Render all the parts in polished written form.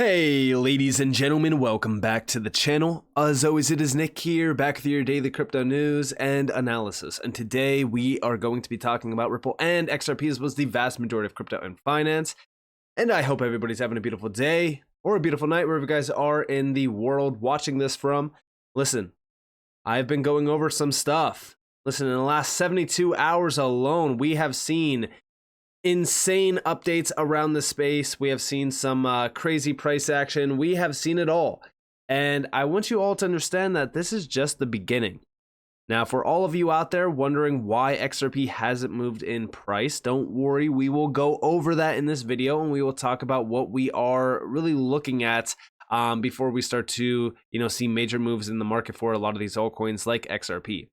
Hey ladies and gentlemen, welcome back to the channel. As always, it is Nick here, back with your daily crypto news and analysis. And today we are going to be talking about Ripple and XRP, as well as the vast majority of crypto and finance. And I hope everybody's having a beautiful day or a beautiful night, wherever you guys are in the world watching this from. Listen, I've been going over some stuff. Listen, in the last 72 hours alone, we have seen insane updates around the space. We have seen some crazy price action. We have seen it all. And I want you all to understand that this is just the beginning. Now, for all of you out there wondering why XRP hasn't moved in price, don't worry. We will go over that in this video, and we will talk about what we are really looking at before we start to, see major moves in the market for a lot of these altcoins like XRP.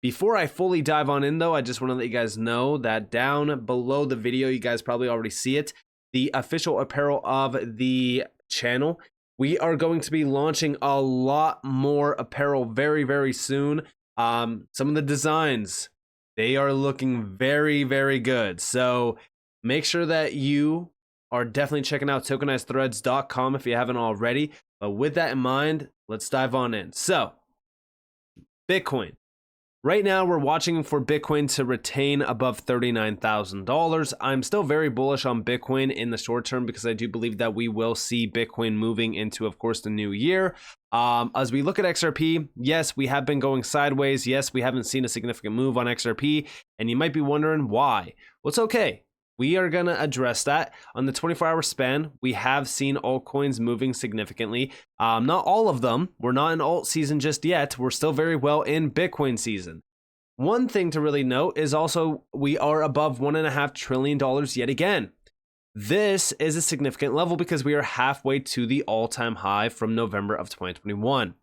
Before I fully dive on in, though, I just want to let you guys know that down below the video, you guys probably already see it, the official apparel of the channel. We are going to be launching a lot more apparel very, very soon. Some of the designs, they are looking very, very good. So make sure that you are definitely checking out tokenizedthreads.com if you haven't already. But with that in mind, let's dive on in. So, Bitcoin. Right now, we're watching for Bitcoin to retain above $39,000. I'm still very bullish on Bitcoin in the short term because I do believe that we will see Bitcoin moving into, of course, the new year. As we look at XRP, yes, we have been going sideways. Yes, we haven't seen a significant move on XRP, and you might be wondering why. Well, it's okay. We are going to address that. On the 24-hour span, we have seen altcoins moving significantly. Not all of them. We're not in alt season just yet. We're still very well in Bitcoin season. One thing to really note is also we are above $1.5 trillion yet again. This is a significant level because we are halfway to the all-time high from November of 2021.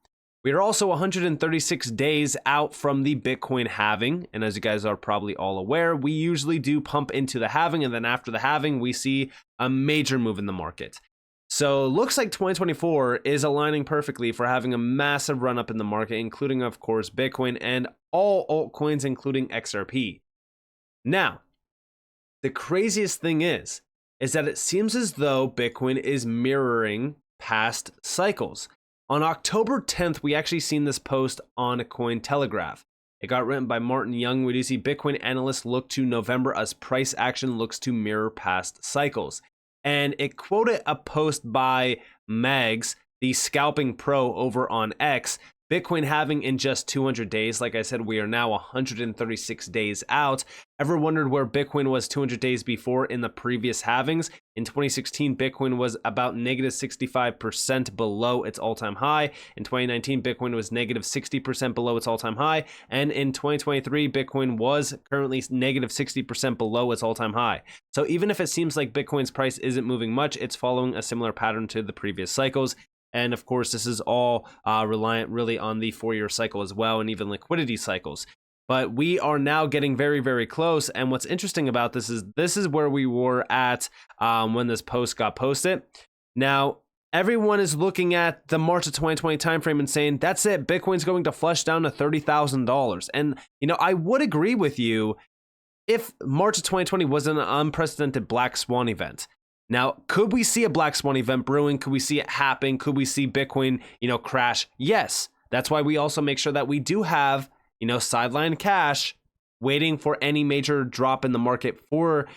We are also 136 days out from the Bitcoin halving, and as you guys are probably all aware, we usually do pump into the halving, and then after the halving, we see a major move in the market. So looks like 2024 is aligning perfectly for having a massive run up in the market, including, of course, Bitcoin and all altcoins, including XRP. Now, the craziest thing is that it seems as though Bitcoin is mirroring past cycles. On October 10th, we actually seen this post on Cointelegraph. It got written by Martin Young. We do see Bitcoin analysts look to November as price action looks to mirror past cycles. And it quoted a post by Mags, the scalping pro over on X. Bitcoin halving in just 200 days. Like I said, we are now 136 days out. Ever wondered where Bitcoin was 200 days before in the previous halvings? In 2016, Bitcoin was about negative 65% below its all-time high. In 2019, Bitcoin was negative 60% below its all-time high. And in 2023, Bitcoin was currently negative 60% below its all-time high. So even if it seems like Bitcoin's price isn't moving much, it's following a similar pattern to the previous cycles. And of course, this is all reliant really on the 4-year cycle as well, and even liquidity cycles. But we are now getting very, very close. And what's interesting about this is where we were at when this post got posted. Now, everyone is looking at the March of 2020 timeframe and saying, that's it, Bitcoin's going to flush down to $30,000. And, I would agree with you if March of 2020 was an unprecedented black swan event. Now, could we see a black swan event brewing? Could we see it happen? Could we see Bitcoin, crash? Yes. That's why we also make sure that we do have, sideline cash waiting for any major drop in the market for,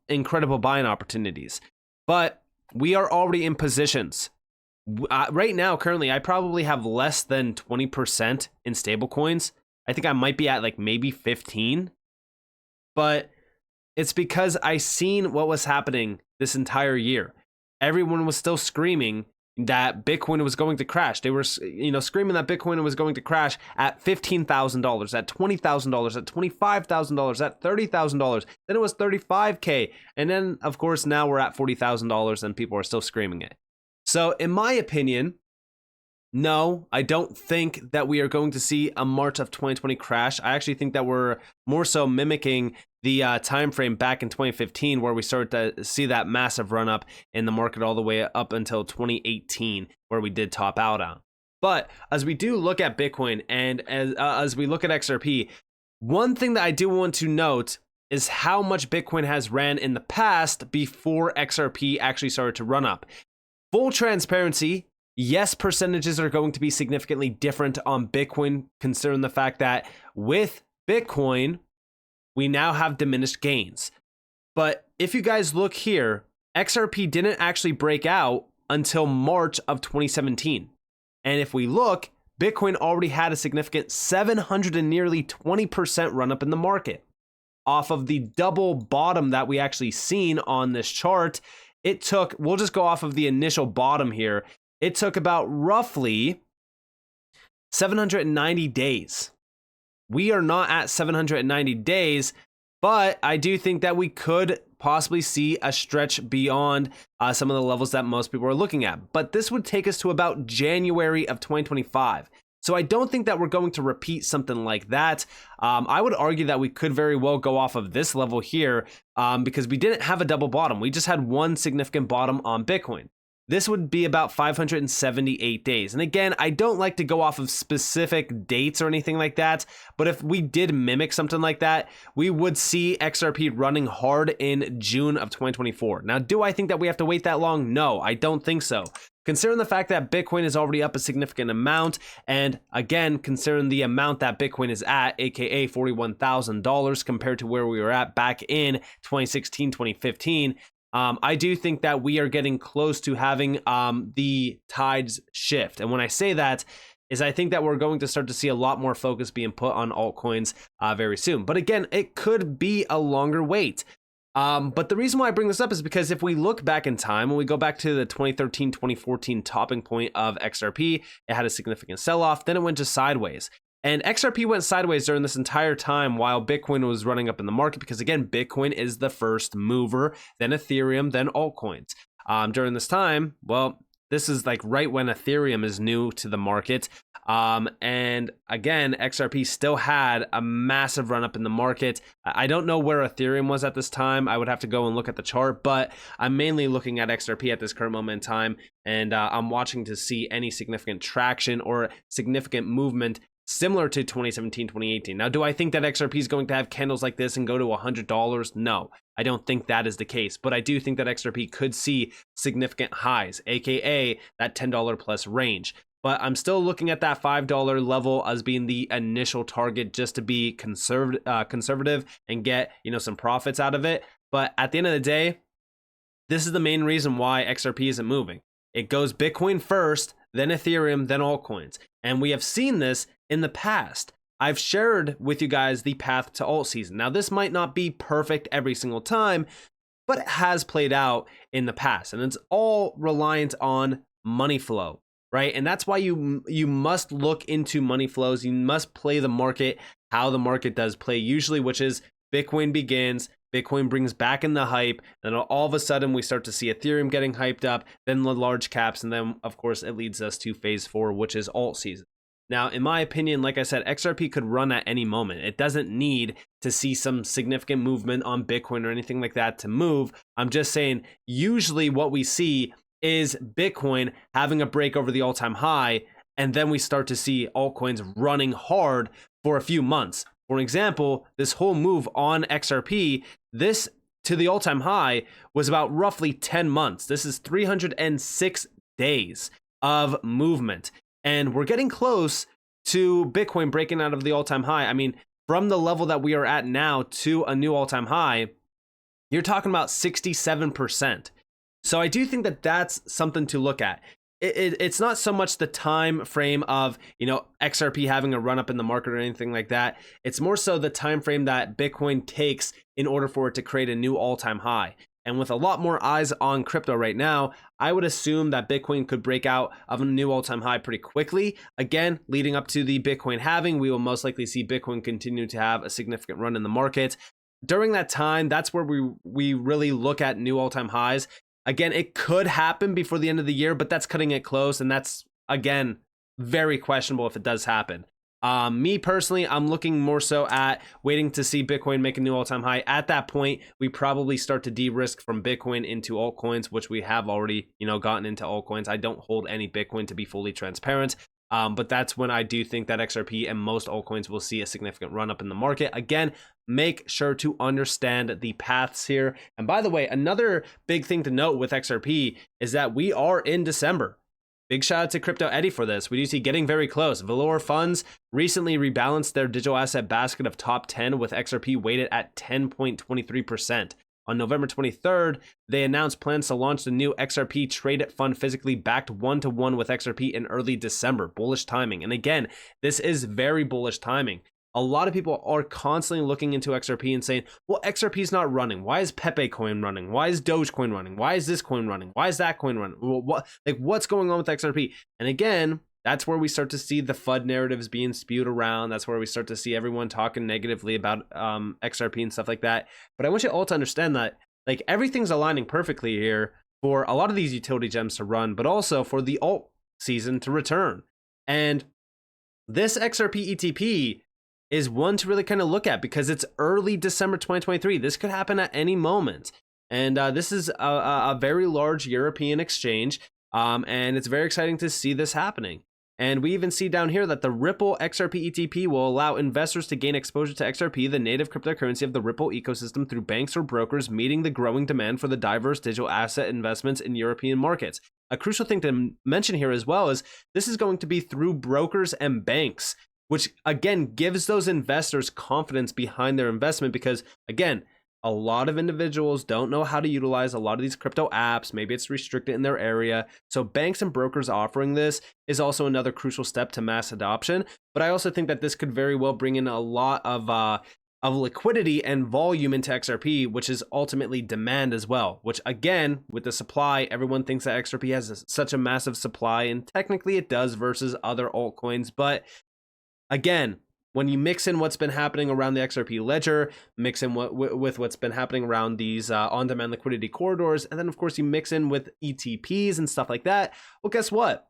incredible buying opportunities. But we are already in positions. Right now, currently, I probably have less than 20% in stablecoins. I think I might be at like maybe 15. But it's because I seen what was happening this entire year. Everyone was still screaming that Bitcoin was going to crash. They were, screaming that Bitcoin was going to crash at $15,000, at $20,000, at $25,000, at $30,000. Then it was $35K. And then, of course, now we're at $40,000 and people are still screaming it. So in my opinion, no, I don't think that we are going to see a March of 2020 crash. I actually think that we're more so mimicking the time frame back in 2015 where we started to see that massive run up in the market all the way up until 2018 where we did top out on. But as we do look at Bitcoin and as we look at XRP, one thing that I do want to note is how much Bitcoin has ran in the past before XRP actually started to run up. Full transparency, yes, percentages are going to be significantly different on Bitcoin, considering the fact that with Bitcoin, we now have diminished gains. But if you guys look here, XRP didn't actually break out until March of 2017. And if we look, Bitcoin already had a significant 700 and nearly 20% run up in the market. Off of the double bottom that we actually seen on this chart, it took, we'll just go off of the initial bottom here. It took about roughly 790 days. We are not at 790 days, but I do think that we could possibly see a stretch beyond some of the levels that most people are looking at. But this would take us to about January of 2025. So I don't think that we're going to repeat something like that. I would argue that we could very well go off of this level here because we didn't have a double bottom. We just had one significant bottom on Bitcoin. This would be about 578 days. And again, I don't like to go off of specific dates or anything like that, but if we did mimic something like that, we would see XRP running hard in June of 2024. Now, do I think that we have to wait that long? No, I don't think so. Considering the fact that Bitcoin is already up a significant amount, and again, considering the amount that Bitcoin is at, aka $41,000 compared to where we were at back in 2016, 2015, I do think that we are getting close to having the tides shift. And when I say that, is I think that we're going to start to see a lot more focus being put on altcoins very soon. But again, it could be a longer wait. But the reason why I bring this up is because if we look back in time, when we go back to the 2013, 2014 topping point of XRP, it had a significant sell-off, then it went just sideways. And XRP went sideways during this entire time while Bitcoin was running up in the market because, again, Bitcoin is the first mover, then Ethereum, then altcoins. During this time, well, this is like right when Ethereum is new to the market. And again, XRP still had a massive run up in the market. I don't know where Ethereum was at this time. I would have to go and look at the chart, but I'm mainly looking at XRP at this current moment in time. And I'm watching to see any significant traction or significant movement similar to 2017, 2018. Now, do I think that XRP is going to have candles like this and go to $100? No, I don't think that is the case, but I do think that XRP could see significant highs, aka that $10 plus range. But I'm still looking at that $5 level as being the initial target just to be conservative and get, some profits out of it. But at the end of the day, this is the main reason why XRP isn't moving. It goes Bitcoin first, then Ethereum, then altcoins. And we have seen this in the past. I've shared with you guys the path to alt season. Now, this might not be perfect every single time, but it has played out in the past. And it's all reliant on money flow, right? And that's why you must look into money flows. You must play the market, how the market does play usually, which is Bitcoin begins, Bitcoin brings back in the hype, then all of a sudden we start to see Ethereum getting hyped up, then the large caps, and then of course it leads us to phase 4, which is alt season. Now, in my opinion, like I said, XRP could run at any moment. It doesn't need to see some significant movement on Bitcoin or anything like that to move. I'm just saying, usually what we see is Bitcoin having a break over the all-time high, and then we start to see altcoins running hard for a few months. For example, this whole move on XRP, this to the all-time high was about roughly 10 months. This is 306 days of movement. And we're getting close to Bitcoin breaking out of the all-time high. I mean, from the level that we are at now to a new all-time high, you're talking about 67%. So I do think that that's something to look at. It's not so much the time frame of, XRP having a run up in the market or anything like that. It's more so the time frame that Bitcoin takes in order for it to create a new all-time high. And with a lot more eyes on crypto right now, I would assume that Bitcoin could break out of a new all-time high pretty quickly. Again, leading up to the Bitcoin halving, we will most likely see Bitcoin continue to have a significant run in the market. During that time, that's where we really look at new all-time highs. Again, it could happen before the end of the year, but that's cutting it close. And that's, again, very questionable if it does happen. Me personally, I'm looking more so at waiting to see Bitcoin make a new all-time high. At that point, we probably start to de-risk from Bitcoin into altcoins, which we have already, gotten into altcoins. I don't hold any Bitcoin to be fully transparent. But that's when I do think that XRP and most altcoins will see a significant run up in the market. Again, make sure to understand the paths here. And by the way, another big thing to note with XRP is that we are in December. Big shout out to Crypto Eddie for this. We do see getting very close. Valor Funds recently rebalanced their digital asset basket of top 10 with XRP weighted at 10.23%. On November 23rd, they announced plans to launch the new XRP Trade Fund physically backed one-to-one with XRP in early December. Bullish timing. And again, this is very bullish timing. A lot of people are constantly looking into XRP and saying, well, XRP is not running. Why is Pepe coin running? Why is Dogecoin running? Why is this coin running? Why is that coin running? What's going on with XRP? And again, that's where we start to see the FUD narratives being spewed around. That's where we start to see everyone talking negatively about XRP and stuff like that. But I want you all to understand that like everything's aligning perfectly here for a lot of these utility gems to run, but also for the alt season to return. And this XRP ETP is one to really kind of look at because it's early December 2023. This could happen at any moment. And this is a very large European exchange. And it's very exciting to see this happening. And we even see down here that the Ripple XRP ETP will allow investors to gain exposure to XRP, the native cryptocurrency of the Ripple ecosystem, through banks or brokers, meeting the growing demand for the diverse digital asset investments in European markets. A crucial thing to mention here as well is this is going to be through brokers and banks, which again gives those investors confidence behind their investment because, again, a lot of individuals don't know how to utilize a lot of these crypto apps. Maybe it's restricted in their area. So banks and brokers offering this is also another crucial step to mass adoption. But I also think that this could very well bring in a lot of liquidity and volume into XRP, which is ultimately demand as well, which again, with the supply, everyone thinks that XRP has such a massive supply, and technically it does versus other altcoins. But again, when you mix in what's been happening around the XRP ledger, mix in with what's been happening around these on-demand liquidity corridors, and then of course you mix in with ETPs and stuff like that, well, guess what?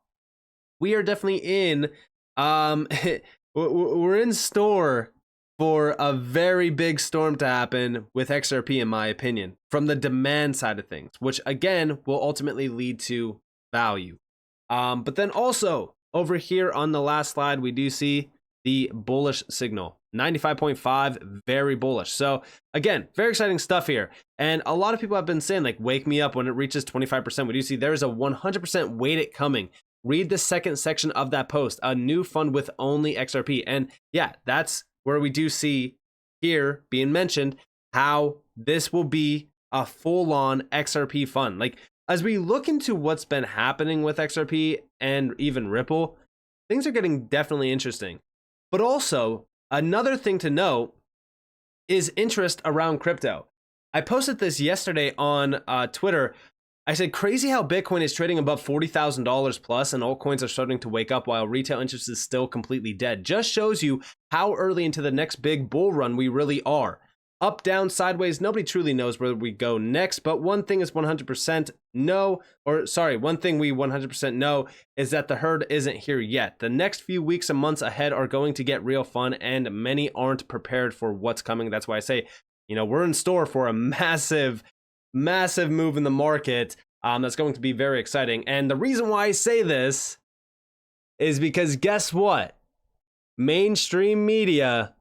We are definitely in, we're in store for a very big storm to happen with XRP, in my opinion, from the demand side of things, which again will ultimately lead to value. But then also over here on the last slide, we do see the bullish signal, 95.5, very bullish. So again, very exciting stuff here. And a lot of people have been saying like, wake me up when it reaches 25%. We do see there's a 100% weighted coming. Read the second section of that post, a new fund with only XRP. And yeah, that's where we do see here being mentioned how this will be a full-on XRP fund. Like as we look into what's been happening with XRP and even Ripple, things are getting definitely interesting. But also, another thing to note is interest around crypto. I posted this yesterday on Twitter. I said, crazy how Bitcoin is trading above $40,000 plus and altcoins are starting to wake up while retail interest is still completely dead. Just shows you how early into the next big bull run we really are. Up, down, sideways, nobody truly knows where we go next, but one thing is 100% one thing we 100% know is that the herd isn't here yet. The next few weeks and months ahead are going to get real fun, and many aren't prepared for what's coming. That's why I say, we're in store for a massive move in the market. That's going to be very exciting. And the reason why I say this is because guess what? Mainstream media,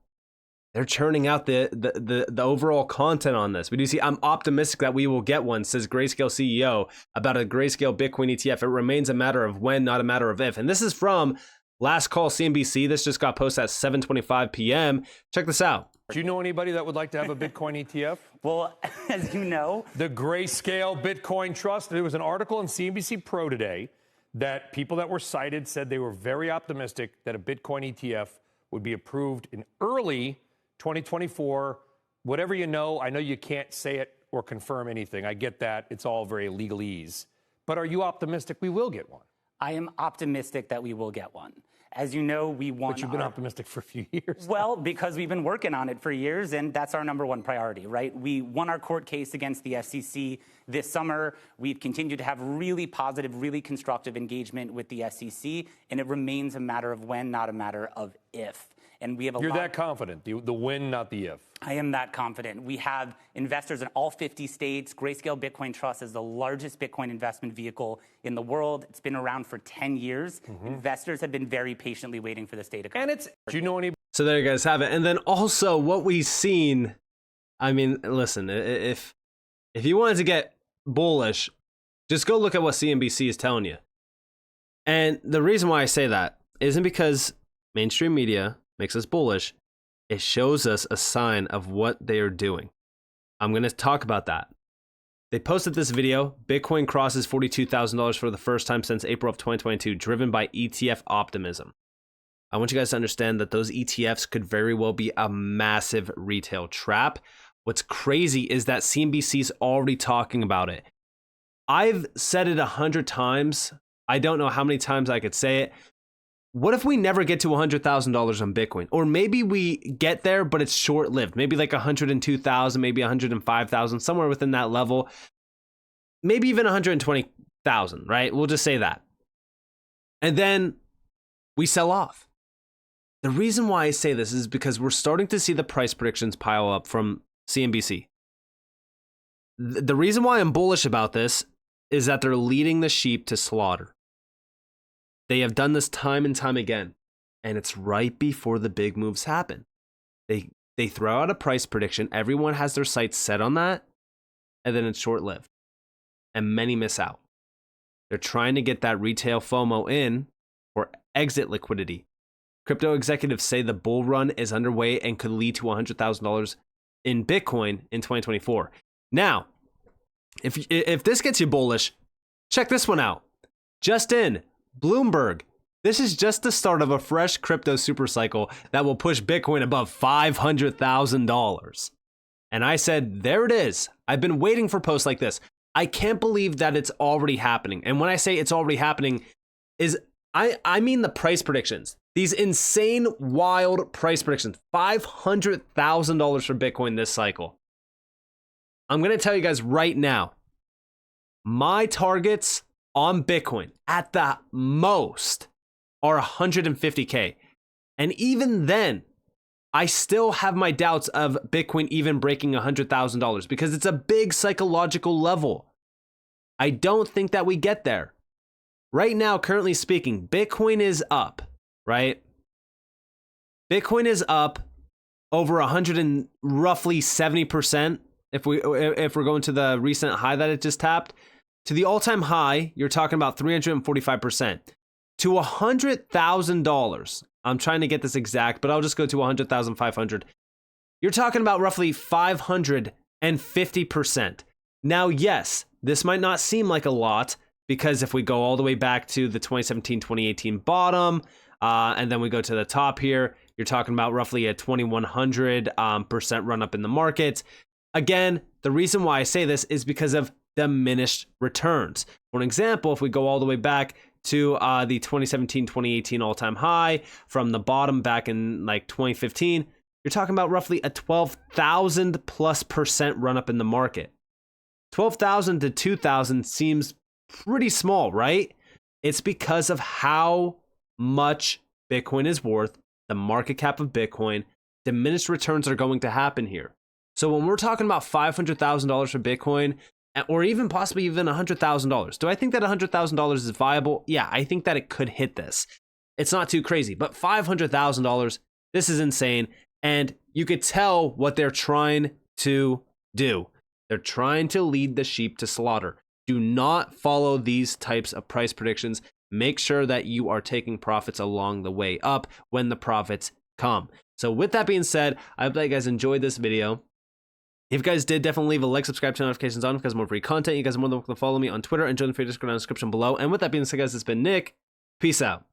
they're churning out the overall content on this. We do see, I'm optimistic that we will get one, says Grayscale CEO about a Grayscale Bitcoin ETF. It remains a matter of when, not a matter of if. And this is from Last Call CNBC. This just got posted at 7:25 p.m. Check this out. Do you know anybody that would like to have a Bitcoin ETF? Well, as you know, the Grayscale Bitcoin Trust. There was an article in CNBC Pro today that people that were cited said they were very optimistic that a Bitcoin ETF would be approved in early 2024. Whatever you know, I know you can't say it or confirm anything. I get that. It's all very legalese. But are you optimistic we will get one? I am optimistic that we will get one. As you know, we won. But you've been optimistic for a few years. Well, because we've been working on it for years, and that's our number one priority, right? We won our court case against the SEC this summer. We've continued to have really positive, really constructive engagement with the SEC, and it remains a matter of when, not a matter of if. And we have You're that confident, the when, not the if. I am that confident. We have investors in all 50 states. Grayscale Bitcoin Trust is the largest Bitcoin investment vehicle in the world. It's been around for 10 years. Investors have been very patiently waiting for this day to come. And do you know anybody? So there you guys have it. And then also what we've seen, I mean, listen, if you wanted to get bullish, just go look at what CNBC is telling you. And the reason why I say that isn't because mainstream media makes us bullish. It shows us a sign of what they are doing. I'm going to talk about that. They posted this video. Bitcoin crosses $42,000 for the first time since April of 2022, driven by ETF optimism. I want you guys to understand that those ETFs could very well be a massive retail trap. What's crazy is that CNBC is already talking about it. I've said it 100 times. I don't know how many times I could say it. What if we never get to $100,000 on Bitcoin? Or maybe we get there, but it's short-lived. Maybe like 102,000, maybe 105,000, somewhere within that level. Maybe even 120,000, right? We'll just say that. And then we sell off. The reason why I say this is because we're starting to see the price predictions pile up from CNBC. The reason why I'm bullish about this is that they're leading the sheep to slaughter. They have done this time and time again, and it's right before the big moves happen. They throw out a price prediction, everyone has their sights set on that, and then it's short-lived, and many miss out. They're trying to get that retail FOMO in for exit liquidity. Crypto executives say the bull run is underway and could lead to $100,000 in Bitcoin in 2024. Now, if this gets you bullish, check this one out. Just in, Bloomberg. This is just the start of a fresh crypto supercycle that will push Bitcoin above $500,000. And I said, there it is. I've been waiting for posts like this. I can't believe that it's already happening. And when I say it's already happening, I mean the price predictions. These insane, wild price predictions. $500,000 for Bitcoin this cycle. I'm going to tell you guys right now, my targets on Bitcoin at the most are 150K. And even then, I still have my doubts of Bitcoin even breaking $100,000 because it's a big psychological level. I don't think that we get there. Right now, currently speaking, Bitcoin is up, right? Bitcoin is up over 100 and roughly 70%. If we're going to the recent high that it just tapped, to the all-time high, you're talking about 345%. To $100,000, I'm trying to get this exact, but I'll just go to 100,500. You're talking about roughly 550%. Now, yes, this might not seem like a lot because if we go all the way back to the 2017-2018 bottom, and then we go to the top here, you're talking about roughly a 2,100% run up in the market. Again, the reason why I say this is because of diminished returns. For an example, if we go all the way back to the 2017-2018 all-time high from the bottom back in like 2015, you're talking about roughly a 12,000+% run up in the market. 12,000 to 2,000 seems pretty small, right? It's because of how much Bitcoin is worth, the market cap of Bitcoin. Diminished returns are going to happen here. So when we're talking about $500,000 for Bitcoin, or even possibly even $100,000, do I think that $100,000 is viable? Yeah, I think that it could hit this. It's not too crazy, but $500,000, this is insane. And you could tell what they're trying to do. They're trying to lead the sheep to slaughter. Do not follow these types of price predictions. Make sure that you are taking profits along the way up when the profits come. So with that being said, I hope that you guys enjoyed this video. If you guys did, definitely leave a like, subscribe, turn notifications on because more free content. You guys are more than welcome to follow me on Twitter and join the free Discord in the description below. And with that being said, guys, it's been Nick. Peace out.